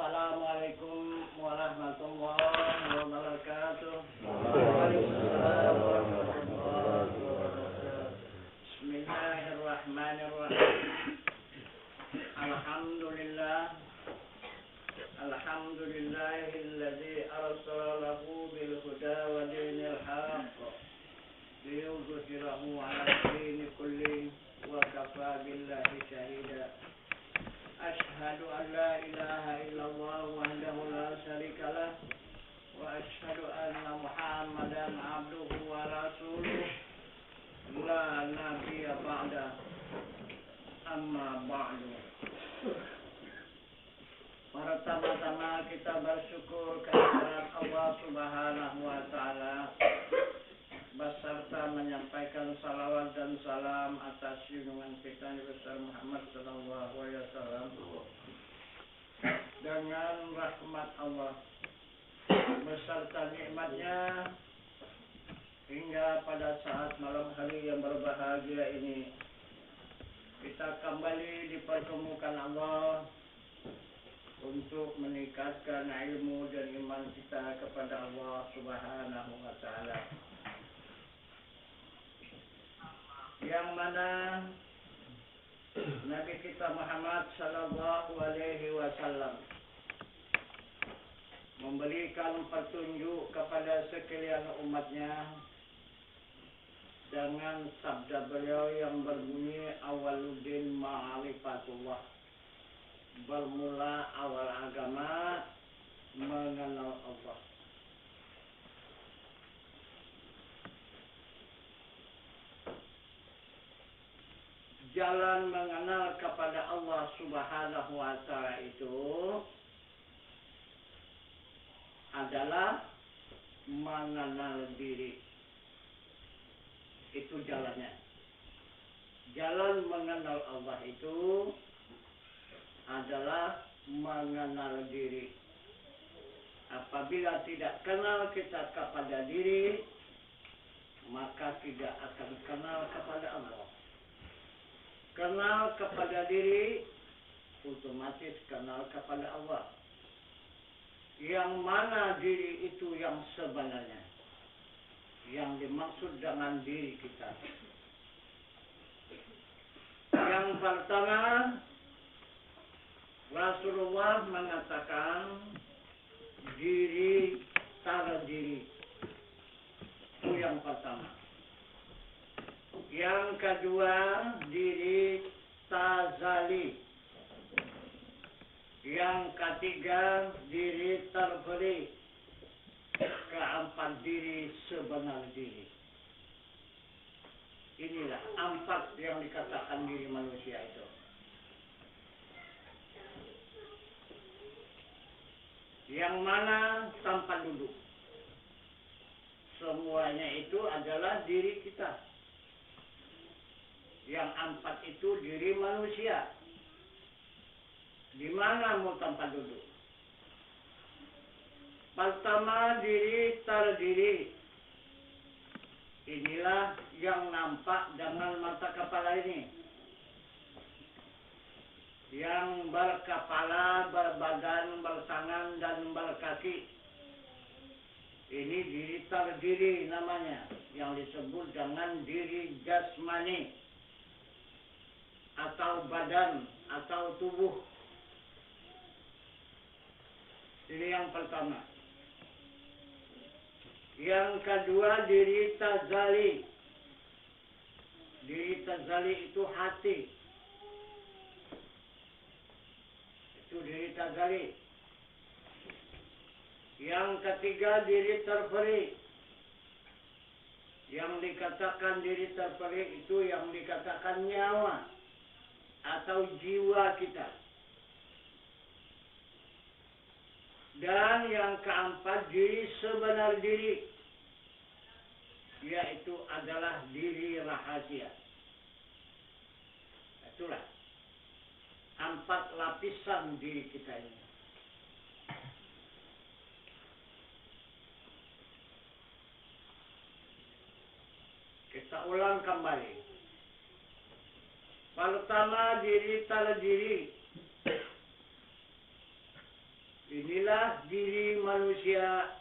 Assalamualaikum warahmatullahi wabarakatuh. Waalaikumsalam warahmatullahi wabarakatuh. Bismillahirrahmanirrahim. Alhamdulillah. Alhamdulillahilladzi arsalahu bil huda wa dinil haqq liyudhhirahu 'ala dini kulli wa kafa billahi shahida. Ashhadu an la ilaha illallah wahdahu la syarika lah wa ashhadu anna Muhammadan abduhu wa rasuluh la nabiyya ba'da. Amma ba'du. Pertama-tama kita bersyukur kehadirat Allah Subhanahu wa taala beserta menyampaikan salawat dan salam atas junjungan kita Nabi besar Muhammad sallallahu alaihi wasallam. Dengan rahmat Allah beserta nikmatnya hingga pada saat malam hari yang berbahagia ini kita kembali dipertemukan Allah untuk meningkatkan ilmu dan iman kita kepada Allah Subhanahu wa taala. Yang mana Nabi kita Muhammad sallallahu alaihi wasallam memberikan petunjuk kepada sekalian umatnya dengan sabda beliau yang berbunyi awaluddin ma'rifatullah. Bermula awal agama mengenal Allah. Jalan mengenal kepada Allah Subhanahu wa taala itu adalah mengenal diri. Itu jalannya. Jalan mengenal Allah itu adalah mengenal diri. Apabila tidak kenal kita kepada diri, maka tidak akan kenal kepada Allah. Kenal kepada diri, otomatis kenal kepada Allah. Yang mana diri itu yang sebenarnya? Yang dimaksud dengan diri kita. Yang pertama, Rasulullah mengatakan diri tara diri. Itu yang pertama. Yang kedua, diri tazali. Yang ketiga, diri terbeli. Keempat, diri sebenar diri. Inilah empat yang dikatakan diri manusia itu. Yang mana tanpa duduk. Semuanya itu adalah diri kita. Yang empat itu diri manusia. Di mana mau tanpa duduk? Pertama, diri terdiri. Inilah yang nampak dengan mata kepala ini. Yang berkepala, berbadan, bertangan, dan berkaki. Ini diri terdiri namanya. Yang disebut dengan diri jasmani. Atau badan, atau tubuh. Ini yang pertama. Yang kedua, diri tazali. Diri tazali itu hati. Itu diri tazali. Yang ketiga, diri terperi. Yang dikatakan diri terperi itu yang dikatakan nyawa atau jiwa kita. Dan yang keempat, diri sebenar diri, yaitu adalah diri rahasia. Itulah empat lapisan diri kita ini. Kita ulang kembali. Pertama, diri terdiri. Inilah diri manusia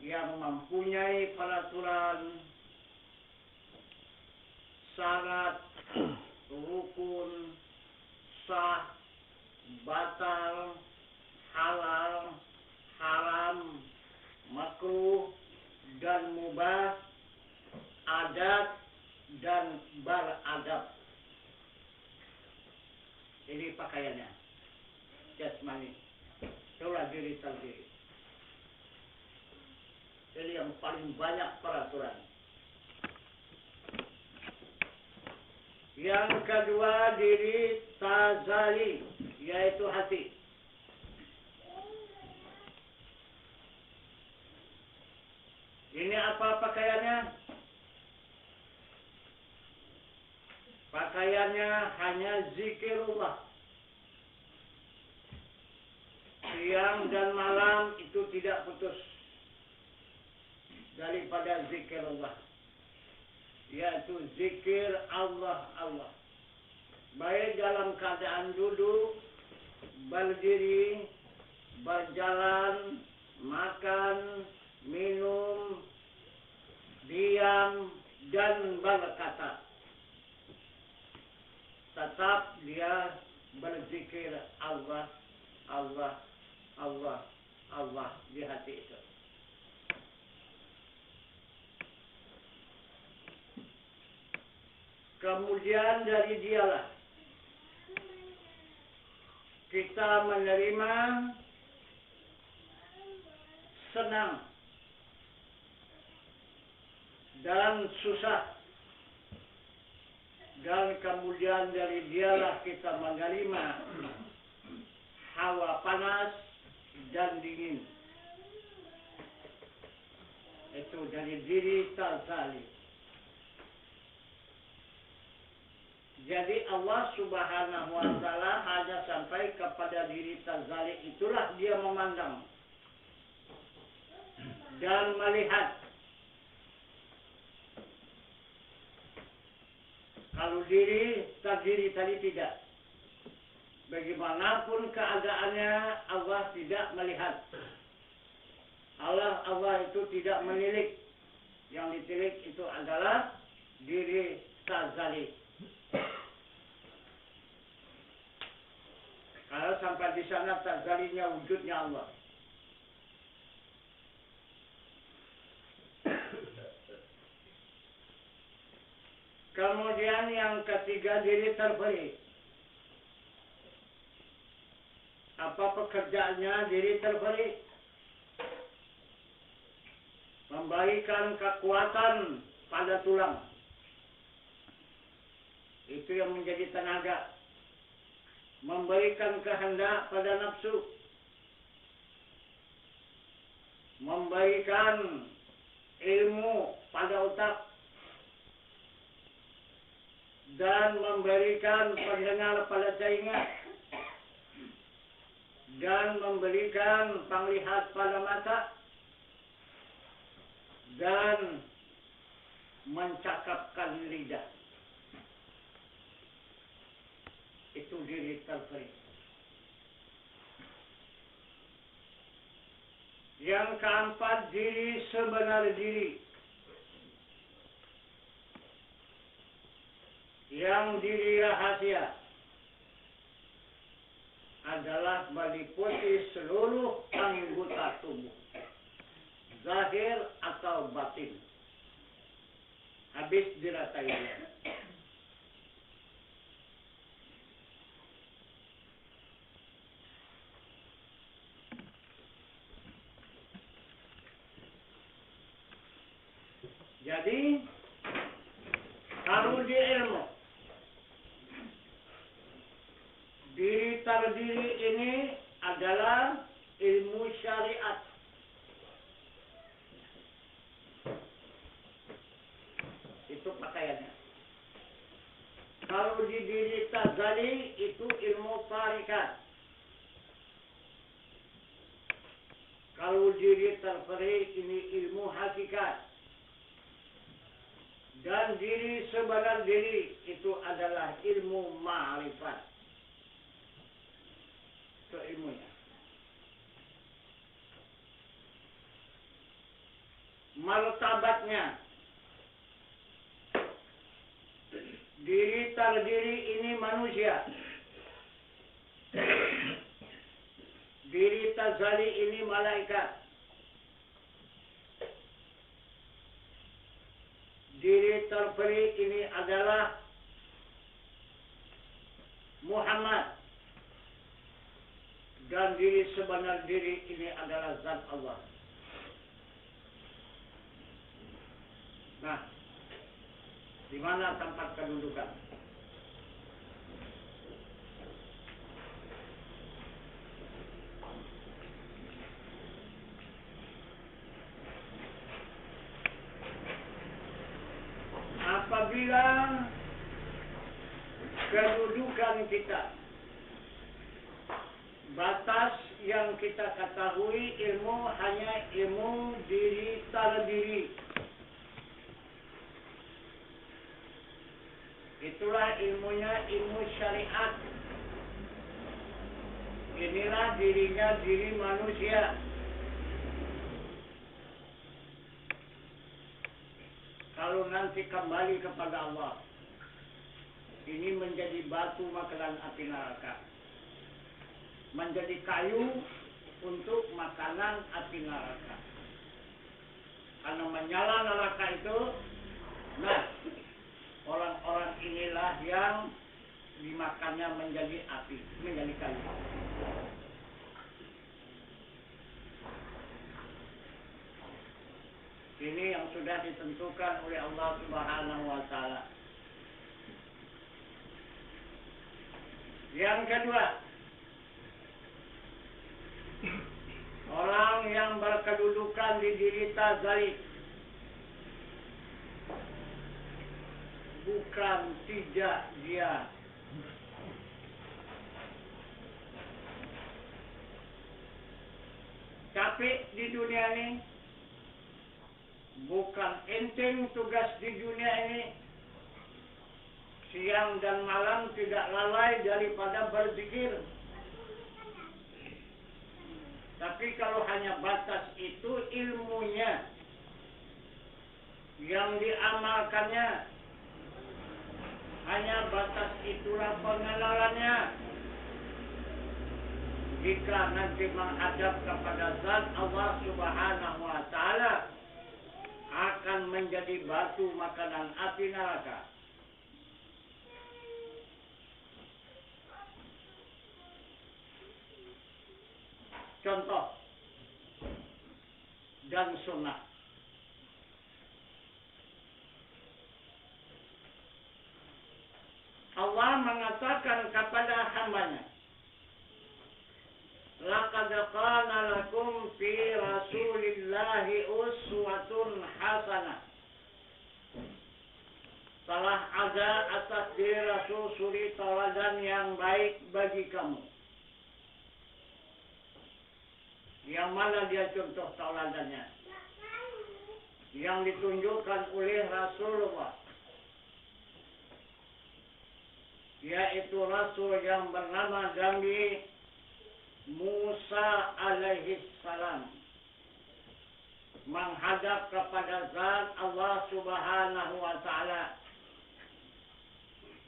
yang mempunyai peraturan, syarat, rukun, sah, batal, halal, haram, makruh, dan mubah, adat, dan beradab. Ini pakaiannya, jasmani. Itulah diri sendiri. Jadi yang paling banyak peraturan. Yang kedua diri tazali, yaitu hati. Ini apa pakaiannya? Pakaiannya hanya zikirullah. Siang dan malam itu tidak putus daripada zikirullah, yaitu zikir Allah. Baik dalam keadaan duduk, berdiri, berjalan, makan, minum, diam, dan berkata. Tetap dia berzikir Allah di hati itu. Kemudian dari dialah kita menerima senang dan susah. Dan kemudian dari dialah kita menerima hawa panas dan dingin. Itu dari diri tazali. Jadi Allah Subhanahu wa Ta'ala hanya sampai kepada diri tazali, itulah dia memandang dan melihat. Kalau diri terdiri tadi tidak. Bagaimanapun keadaannya, Allah tidak melihat. Allah itu tidak menilik. Yang ditilik itu adalah diri tazali. Kalau sampai di sana tazalinya wujudnya Allah. Kemudian yang ketiga diri terperi. Apa pekerjaannya diri terperi? Memberikan kekuatan pada tulang. Itu yang menjadi tenaga. Memberikan kehendak pada nafsu. Memberikan ilmu pada otak. Dan memberikan pendengar pada telinga. Dan memberikan penglihat pada mata. Dan mencakapkan lidah. Itu diri terperi. Yang keempat diri sebenar diri. Yang diri rahasia adalah meliputi seluruh anggota tubuh, zahir atau batin. Habis diratai dia. Jadi kalau di ilmu diri terdiri ini adalah ilmu syariat. Itu pakaiannya. Kalau di diri tazali itu ilmu tarikat. Kalau diri terperi ini ilmu hakikat. Dan diri sebenar diri itu adalah ilmu ma'rifat. Itu ilmunya. zatnya. Diri terdiri ini manusia. Diri tazali ini malaikat. Diri terperi ini adalah Muhammad. Dan diri sebenar diri ini adalah zat Allah. Nah, di mana tempat kedudukan? Apabila kedudukan kita, batas yang kita ketahui ilmu hanya ilmu diri terdiri. Itulah ilmunya ilmu syariat. Inilah dirinya diri manusia. Kalau nanti kembali kepada Allah, ini menjadi batu makanan api neraka, menjadi kayu untuk makanan api neraka. Karena menyala neraka itu, nah orang-orang inilah yang dimakannya menjadi api, menjadi kayu. Ini yang sudah ditentukan oleh Allah Subhanahu wa Ta'ala. Yang kedua, orang yang berkedudukan di diri tazali bukan tidak dia capek di dunia ini, bukan enteng tugas di dunia ini, siang dan malam tidak lalai daripada berzikir. Tapi kalau hanya batas itu ilmunya, yang diamalkannya, hanya batas itulah pengenalannya. Jika nanti menghadap kepada zat Allah Subhanahu wa Ta'ala, akan menjadi batu makanan api neraka. Contoh dan sunnah. Allah mengatakan kepada hambanya, laqad qala lakum fi rasulillahi uswatun hasanah. Telah ada atas diri Rasul suri tauladan yang baik bagi kamu. Yang mana dia contoh tauladannya? Yang ditunjukkan oleh Rasulullah, yaitu Rasul yang bernama Nabi Musa alaihi salam, menghadap kepada zat Allah Subhanahu wa Ta'ala,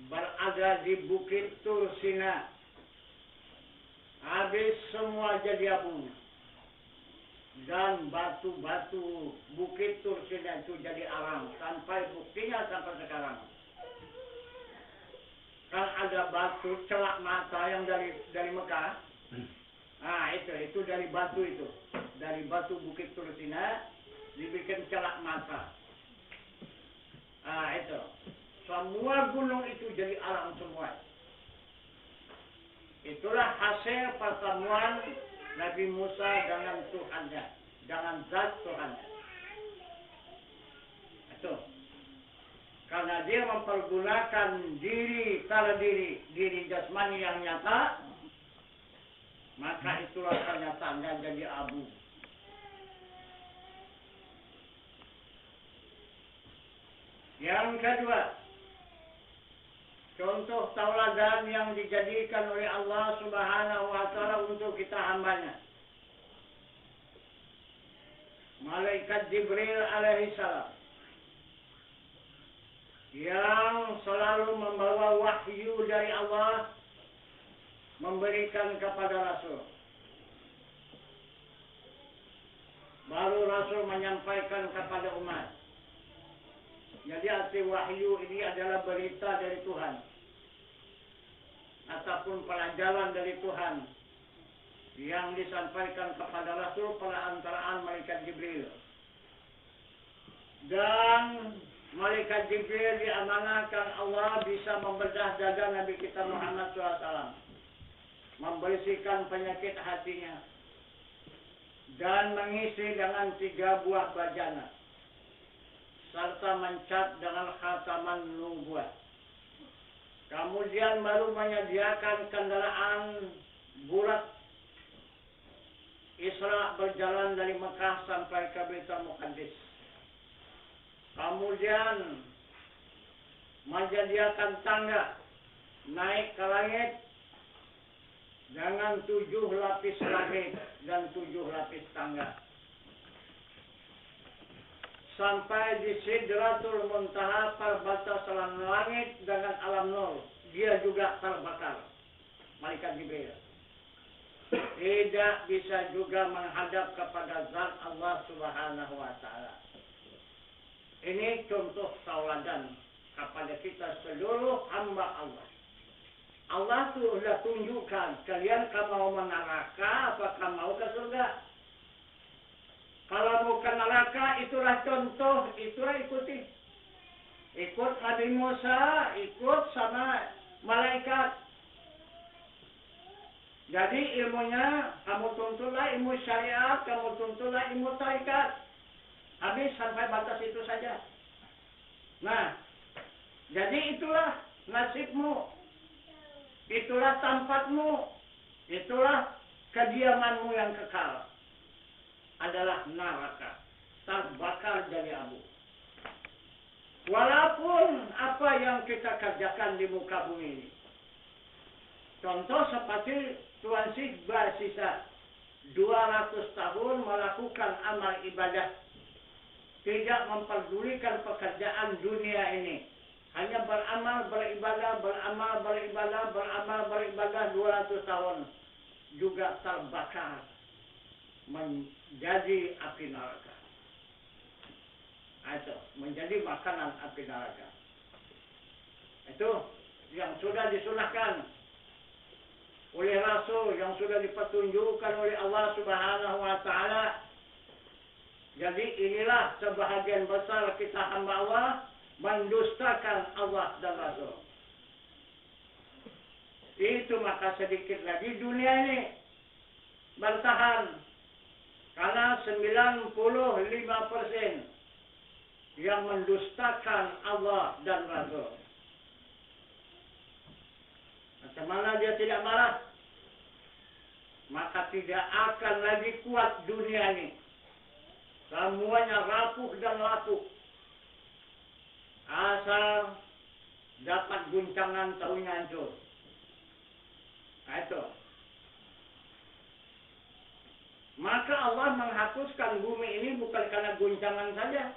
berada di Bukit Tur Sina. Habis semua jadi abu, dan batu-batu Bukit Tur Sina itu jadi arang, sampai buktinya sampai sekarang. Kan ada batu celak mata yang dari Mekah. Nah, itu dari batu itu. Dari batu Bukit Tur Sina dibikin celak mata. Nah, itu. Semua gunung itu jadi arang semua. Itulah hasil pertemuan Nabi Musa dengan Tuhannya, dengan zat Tuhannya. Itu. Karena dia mempergunakan diri terdiri, diri jasmani yang nyata, maka itulah kenyataannya jadi abu. Yang kedua, contoh tauladan yang dijadikan oleh Allah Subhanahu wa Ta'ala untuk kita hambanya. Malaikat Jibril alaihi salam. yang selalu membawa wahyu dari Allah memberikan kepada Rasul. Baru Rasul menyampaikan kepada umat. Jadi arti wahyu ini adalah berita dari Tuhan. Ataupun pelajaran dari Tuhan. Yang disampaikan kepada Rasul perantaraan Malaikat Jibril. Dan Malaikat Jibril diamanahkan Allah bisa membedah dada Nabi kita Muhammad SAW. Membersihkan penyakit hatinya. Dan mengisi dengan 3 buah bajana. Serta mencat dengan khataman nubuah. Kemudian baru menyediakan kendaraan bulat Isra berjalan dari Mekah sampai ke Baitul Muqaddis. Kemudian menyediakan tangga naik ke langit dengan 7 lapis langit dan 7 lapis tangga. Sampai di Sidratul Muntaha perbatasan alam langit dengan alam nur. Dia juga terbakar. Malaikat Jibril. Tidak bisa juga menghadap kepada zat Allah Subhanahu wa Ta'ala. Ini contoh tauladan kepada kita seluruh hamba Allah. Allah sudah tunjukkan kalian mau neraka apakah mau ke surga. Kalau mau ke neraka itulah contoh, itulah ikuti. Ikut Nabi Musa, ikut sama malaikat. Jadi ilmunya kamu tuntutlah ilmu syariat, kamu tuntutlah ilmu tarikat. Habis sampai batas itu saja. Nah, jadi itulah nasibmu. Itulah tempatmu. Itulah kediamanmu yang kekal. Adalah neraka. Terbakar jadi abu. Walaupun apa yang kita kerjakan di muka bumi ini. Contoh seperti Tuan Syekh bersisa 200 tahun melakukan amal ibadah. Tidak memperdulikan pekerjaan dunia ini. Hanya beramal, beribadah, beramal, beribadah, beramal, beribadah 200 tahun. Juga terbakar. Menjadi api neraka. Itu. Menjadi makanan api neraka. Itu yang sudah disunahkan oleh Rasul, yang sudah dipetunjukkan oleh Allah Subhanahu wa Ta'ala. Jadi inilah sebahagian besar kita hamba Allah mendustakan Allah dan Rasul. Itu maka sedikit lagi dunia ini bertahan. Karena 95% yang mendustakan Allah dan Rasul. Macam mana dia tidak marah? Maka tidak akan lagi kuat dunia ini. Semuanya rapuh dan lapuk. Asal dapat guncangan tahunya hancur. Nah, itu. Maka Allah menghapuskan bumi ini bukan karena guncangan saja.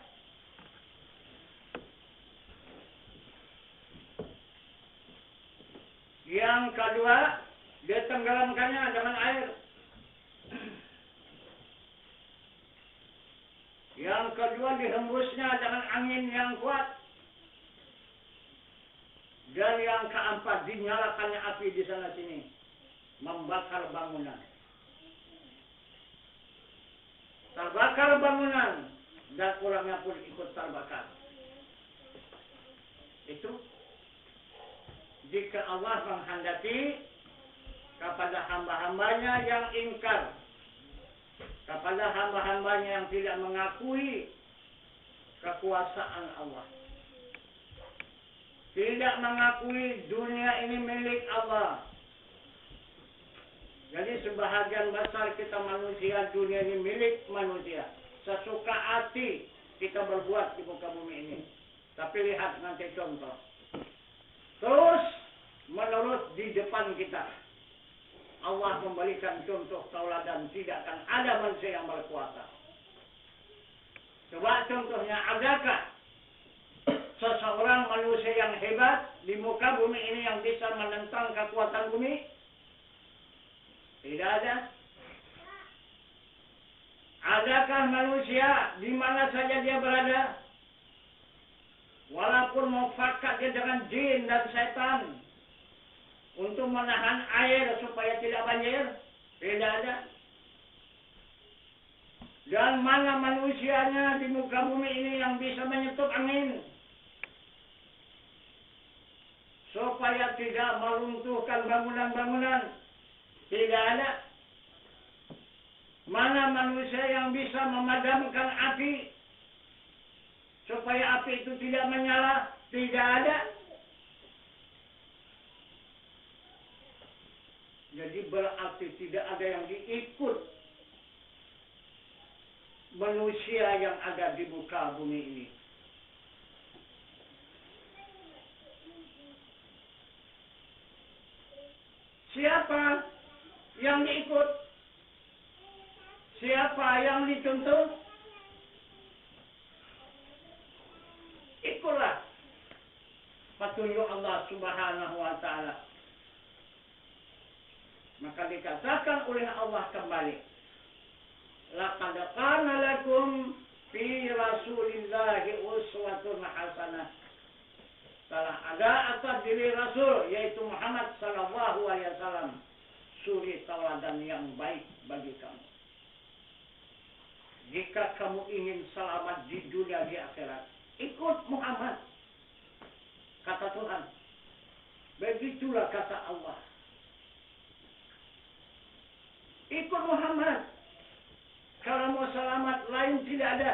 Yang kedua, dia tenggelamkannya dengan air. Yang kedua, dihembusnya dengan angin yang kuat. Dan yang keempat, dinyalakannya api di sana sini. Membakar bangunan. Terbakar bangunan. Dan orangnya pun ikut terbakar. Itu. Jika Allah menghendaki kepada hamba-hambanya yang ingkar. Kepada hamba-hambanya yang tidak mengakui kekuasaan Allah. Tidak mengakui dunia ini milik Allah. Jadi sebahagian besar kita manusia, dunia ini milik manusia. Sesuka hati kita berbuat di muka bumi ini. Tapi lihat nanti contoh. Terus menurut di depan kita. Allah memberikan contoh tauladan, tidak akan ada manusia yang berkuasa. Coba contohnya, adakah seseorang manusia yang hebat di muka bumi ini yang bisa menentang kekuatan bumi? Tidak ada. Adakah manusia di mana saja dia berada, walaupun mufakat dia dengan jin dan setan untuk menahan air supaya tidak banjir? Tidak ada. Dan mana manusianya di muka bumi ini yang bisa menyetup angin supaya tidak meruntuhkan bangunan-bangunan? Tidak ada. Mana manusia yang bisa memadamkan api supaya api itu tidak menyala? Tidak ada. Jadi berarti tidak ada yang diikut manusia yang ada di muka bumi ini. Siapa yang diikut? Siapa yang dituntut? Ikutlah petunjuk Allah Subhanahu wa Ta'ala. Maka dikatakan oleh Allah kembali, laqad kana lakum fi Rasulillahi uswatun hasanah. Telah ada atas diri Rasul, yaitu Muhammad sallallahu alaihi wasallam, suri tauladan yang baik bagi kamu. Jika kamu ingin selamat di dunia di akhirat, ikut Muhammad, kata Tuhan. Begitulah kata Allah. Ikut Muhammad. Kalau mau selamat, lain tidak ada.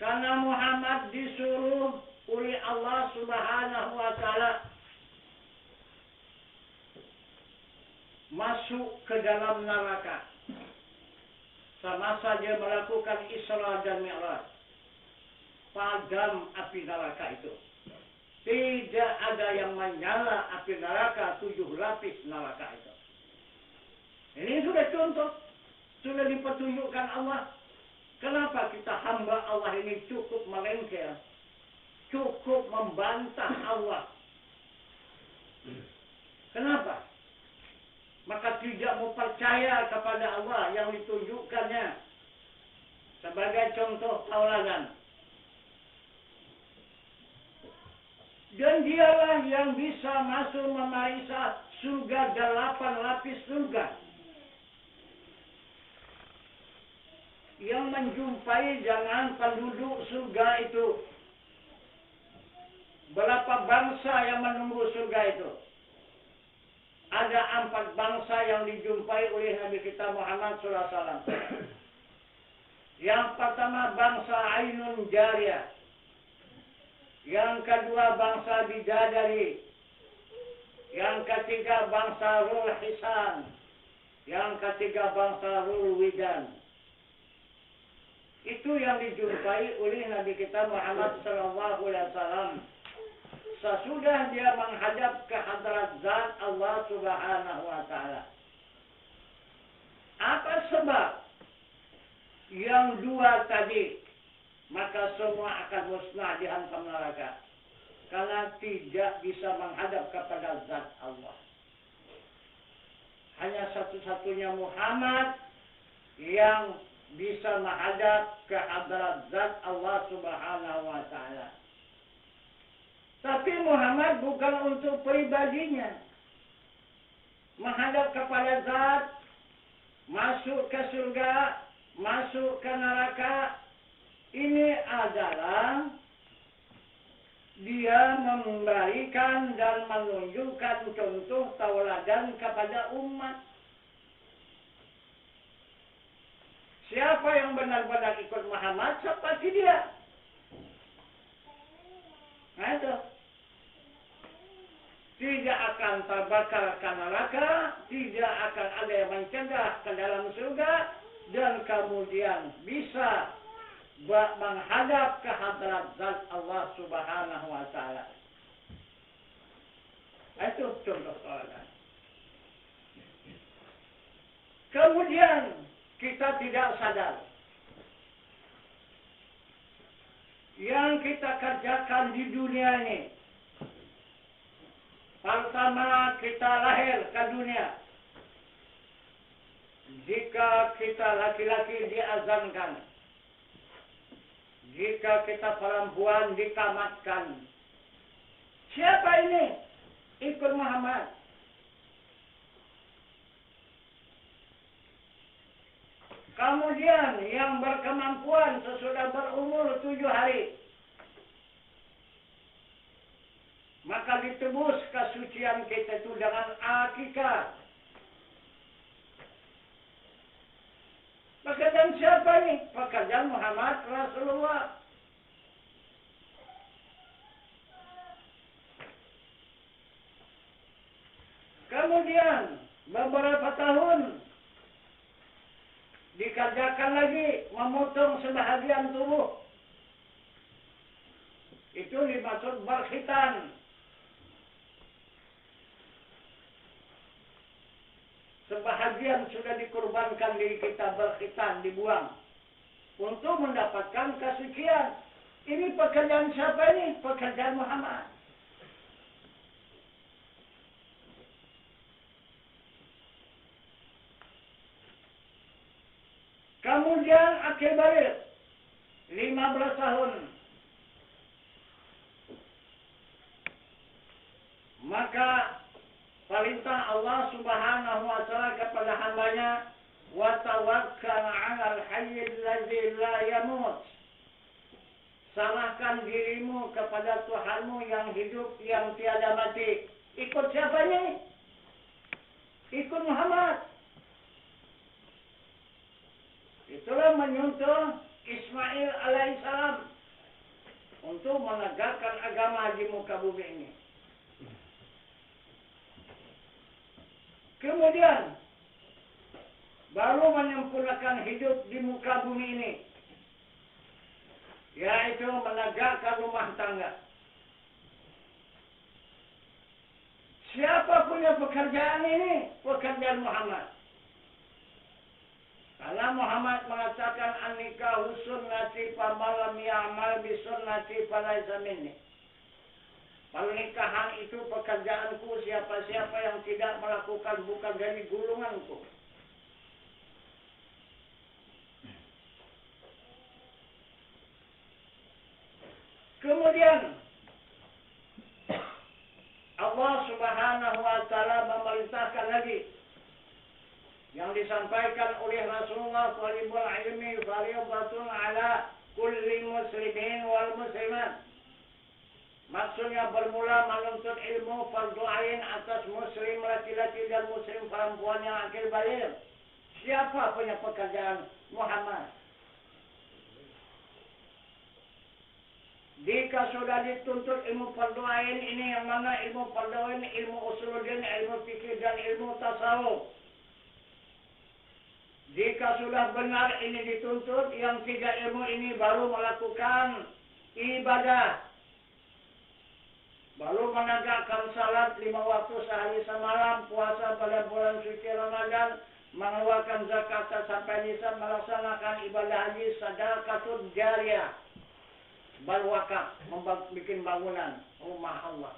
Karena Muhammad disuruh oleh Allah Subhanahu wa Ta'ala masuk ke dalam neraka semasa dia melakukan Isra dan Mi'raj. Padam api neraka itu. Tidak ada yang menyala api neraka 7 lapis neraka itu. Ini sudah contoh, sudah dipetunjukkan Allah. Kenapa kita hamba Allah ini cukup melengkel, cukup membantah Allah? Kenapa? Maka tidak mau percaya kepada Allah yang ditunjukkannya sebagai contoh tauladan. Dan dialah yang bisa masuk memeriksa surga 8 lapis surga. Yang menjumpai jangan penduduk surga itu. Berapa bangsa yang menunggu surga itu? Ada 4 bangsa yang dijumpai oleh Nabi kita Muhammad SAW. Yang pertama bangsa Ainun Jariyah. Yang kedua bangsa Bidadari. Yang ketiga bangsa Rul Hisan. Yang ketiga bangsa Rul Widan. Itu yang dijumpai oleh Nabi kita Muhammad SAW. Sesudah dia menghadap ke hadrat zat Allah Subhanahu wa Ta'ala. Apa sebab yang 2 tadi? Maka semua akan musnah dihantam neraka. Karena tidak bisa menghadap kepada zat Allah. Hanya satu-satunya Muhammad yang bisa menghadap ke hadrat zat Allah Subhanahu wa Ta'ala. Tapi Muhammad bukan untuk pribadinya. Menghadap kepada zat, masuk ke surga, masuk ke neraka, ini adalah dia memberikan dan menunjukkan contoh tauladan kepada umat. Siapa yang benar-benar ikut Muhammad seperti dia. Nah itu. Tidak akan terbakar ke neraka, tidak akan ada yang mencegah ke dalam surga, dan kemudian bisa menghadap ke hadrat zat Allah Subhanahu wa Ta'ala. Itu contoh tauladan. Kemudian kita tidak sadar. yang kita kerjakan di dunia ini. Pertama kita lahir ke dunia. Jika kita laki-laki diazankan. Jika kita perempuan ditamatkan. Siapa ini? Ikut Muhammad. Kemudian yang berkemampuan sesudah berumur 7 hari. Maka ditebus kesucian kita itu dengan akikah. Pekerjaan siapa ini? Pekerjaan Muhammad Rasulullah. Kemudian beberapa tahun dikerjakan lagi memotong sebahagian tubuh. Itu dimaksud berkhitan. Sebahagian sudah dikorbankan diri kita berkhitan, dibuang. Untuk mendapatkan kesucian. Ini pekerjaan siapa ini? Pekerjaan Muhammad. Kemudian akhir balik. 15 tahun. Maka perintah Allah Subhanahu wa taala kepada hambanya, wa tawakkal 'alal hayyil ladzi la yamut. Serahkan dirimu kepada Tuhanmu yang hidup, yang tiada mati. Ikut siapa ini? Ikut Muhammad. Itulah menyuntun Ismail alaihissalam untuk menegakkan agama di muka bumi ini. Kemudian baru menyempurnakan hidup di muka bumi ini, yaitu menegakkan rumah tangga. Siapa punya pekerjaan ini? Pekerjaan Muhammad. Karena Muhammad mengatakan an-nikahu sunnati faman lam ya'mal bi sunnati falaysa minni. Pernikahan itu pekerjaanku, siapa-siapa yang tidak melakukan bukan dari golonganku. Kemudian Allah Subhanahu wa taala memerintahkan lagi yang disampaikan oleh Rasulullah talibul ilmi fardhatun ala kulli muslimin wal muslimat. Maksudnya bermula menuntut ilmu fardu ain atas muslim laki-laki dan muslim perempuan yang akhir balik. Siapa punya pekerjaan? Muhammad. Jika sudah dituntut ilmu fardu ain ini, yang mana ilmu fardu ain, ilmu usuluddin, ilmu fikih dan ilmu tasawuf. Jika sudah benar ini dituntut, yang 3 ilmu ini baru melakukan ibadah. Baru menegakkan salat 5 waktu sehari semalam, puasa pada bulan suci Ramadan, mengeluarkan zakat sampai nisab, melaksanakan ibadah haji, sedekahun jariyah, berwakaf, membuat bangunan rumah Allah.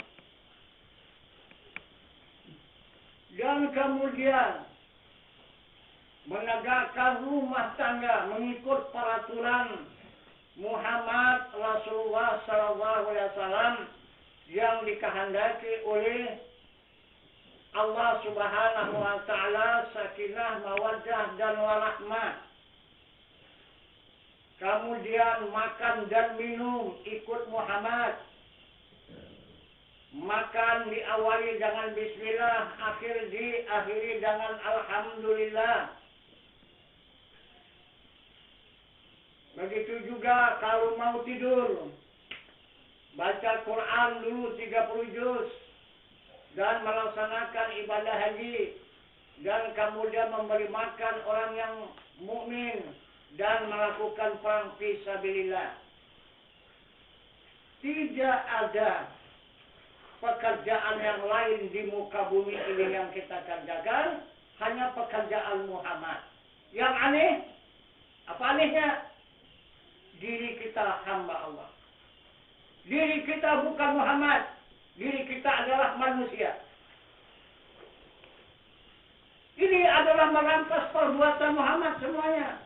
Dan kemudian menegakkan rumah tangga mengikut peraturan Muhammad Rasulullah SAW yang dikehendaki oleh Allah Subhanahu wa taala, sakinah, mawaddah dan warahmah. Kemudian makan dan minum ikut Muhammad. Makan diawali dengan bismillah, diakhiri dengan alhamdulillah. Begitu juga kalau mau tidur, baca Quran dulu 30 juz dan melaksanakan ibadah haji, dan kemudian memberi makan orang yang mukmin dan melakukan perang fisabilillah. Tidak ada pekerjaan yang lain di muka bumi ini yang kita kerjakan, hanya pekerjaan Muhammad. Yang aneh, apa anehnya? Diri kita hamba Allah. Diri kita bukan Muhammad. Diri kita adalah manusia. Ini adalah merampas perbuatan Muhammad semuanya.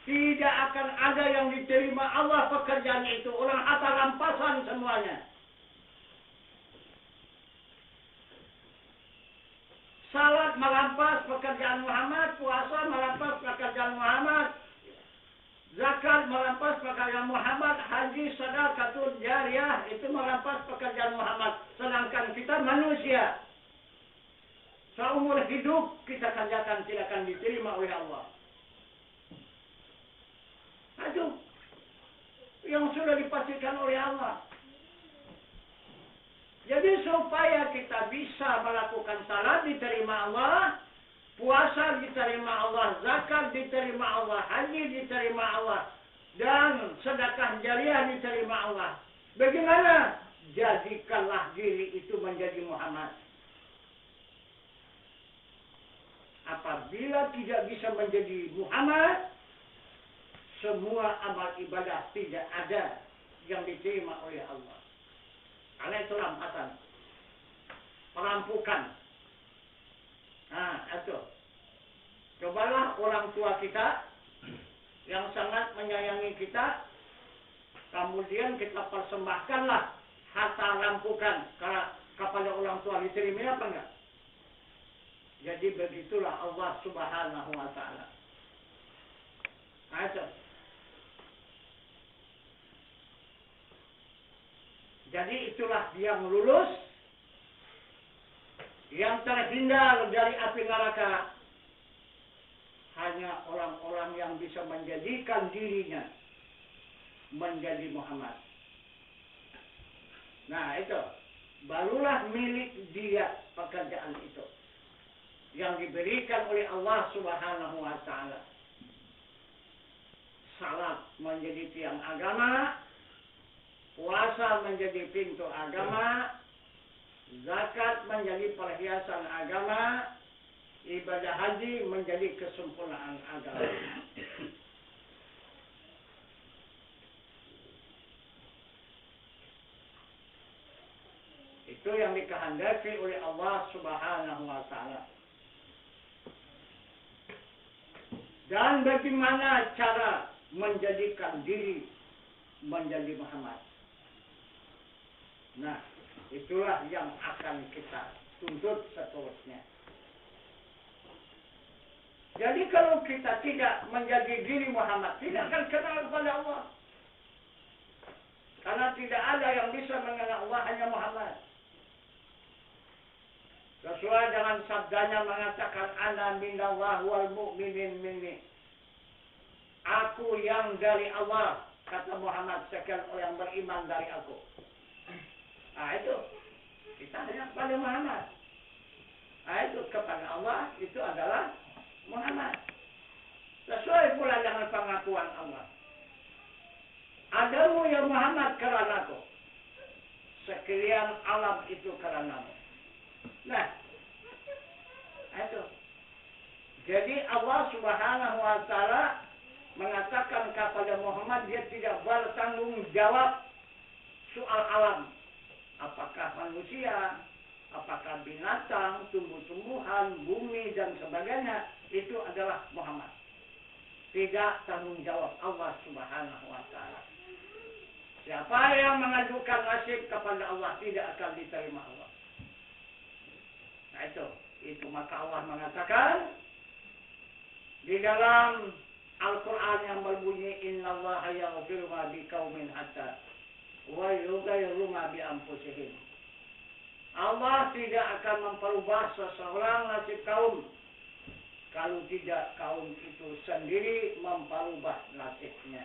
Tidak akan ada yang diterima Allah pekerjaan itu. Orang harta rampasan semuanya. Salat merampas pekerjaan Muhammad, puasa merampas pekerjaan Muhammad, zakat merampas pekerjaan Muhammad, haji, sedekah, jariah itu merampas pekerjaan Muhammad. Sedangkan kita manusia, seumur hidup kita kerjakan tidak akan diterima oleh Allah. Itu yang sudah dipastikan oleh Allah. Jadi supaya kita bisa melakukan salat diterima Allah, puasa diterima Allah, zakat diterima Allah, haji diterima Allah, dan sedekah jariah diterima Allah. Bagaimana? Jadikanlah diri itu menjadi Muhammad. Apabila tidak bisa menjadi Muhammad, semua amal ibadah tidak ada yang diterima oleh Allah. Karena itu rampasan, perampukan. Nah, itu. Cobalah orang tua kita yang sangat menyayangi kita, kemudian kita persembahkanlah harta rampukan kepada orang tua, diterima apa enggak? Jadi begitulah Allah Subhanahu wa Ta'ala. Nah, itu. Jadi itulah yang lulus, yang terhindar dari api neraka. Hanya orang-orang yang bisa menjadikan dirinya menjadi Muhammad. Nah itu, barulah milik dia pekerjaan itu. Yang diberikan oleh Allah Subhanahu wa Ta'ala. Salat menjadi tiang agama, puasa menjadi pintu agama, zakat menjadi perhiasan agama, ibadah haji menjadi kesempurnaan agama. Itu yang dikehendaki oleh Allah Subhanahu wa Ta'ala. Dan bagaimana cara menjadikan diri menjadi Muhammad? Nah, itulah yang akan kita tuntut seterusnya. Jadi kalau kita tidak menjadi diri Muhammad, tidak akan kenal kepada Allah. Karena tidak ada yang bisa mengenal Allah, hanya Muhammad. Sesuai dengan sabdanya mengatakan, Ana minallah wal mu'minin minni. Aku yang dari Allah, kata Muhammad, sekian orang beriman dari aku. Nah itu, kita hanya kepada Muhammad. Nah itu, kepada Allah, itu adalah Muhammad. Sesuai pula dengan pengakuan Allah. Adamu ya Muhammad keranaku. Sekalian alam itu keranamu. Nah, itu. Jadi Allah Subhanahu wa Ta'ala mengatakan kepada Muhammad, dia tidak bertanggung jawab soal alam. Apakah manusia, apakah binatang, tumbuh-tumbuhan, bumi, dan sebagainya, itu adalah Muhammad. Tidak tanggung jawab Allah Subhanahu wa Ta'ala. Siapa yang mengajukan nasib kepada Allah tidak akan diterima Allah. Nah itu maka Allah mengatakan di dalam Al-Quran yang berbunyi Innallaha yaghfiru ma biqaumin hatta wa yughayyiru ma bi anfusihim. Allah tidak akan memperubah seseorang nasib kaum kalau tidak kaum itu sendiri memperubah nasibnya.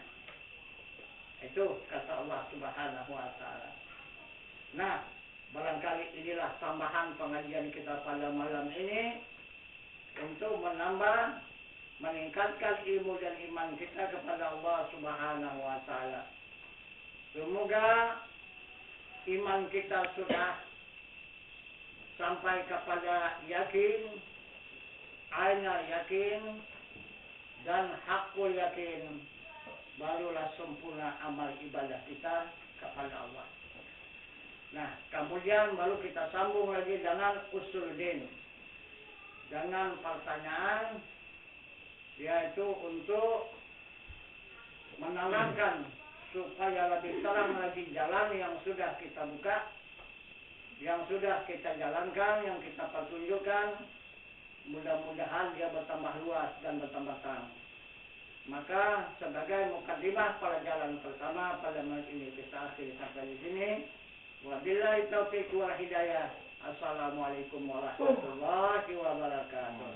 Itu kata Allah Subhanahu wa Ta'ala. Nah, barangkali inilah tambahan pengajian kita pada malam ini untuk meningkatkan ilmu dan iman kita kepada Allah Subhanahu wa Ta'ala. Semoga iman kita sudah sampai kepada yakin, aina yakin, dan hakul yakin. barulah sempurna amal ibadah kita kepada Allah. Nah, kemudian baru kita sambung lagi dengan usuluddin, dengan pertanyaan, yaitu untuk menerangkan supaya lebih terang lagi jalan yang sudah kita buka, yang sudah kita jalankan, yang kita pertunjukkan. Mudah-mudahan dia bertambah luas dan bertambah terang. Maka sebagai mukadimah pelajaran pertama pada menit ini kita akhiri sampai di sini. Wabillahi taufiq wal hidayah. Assalamualaikum warahmatullahi wabarakatuh.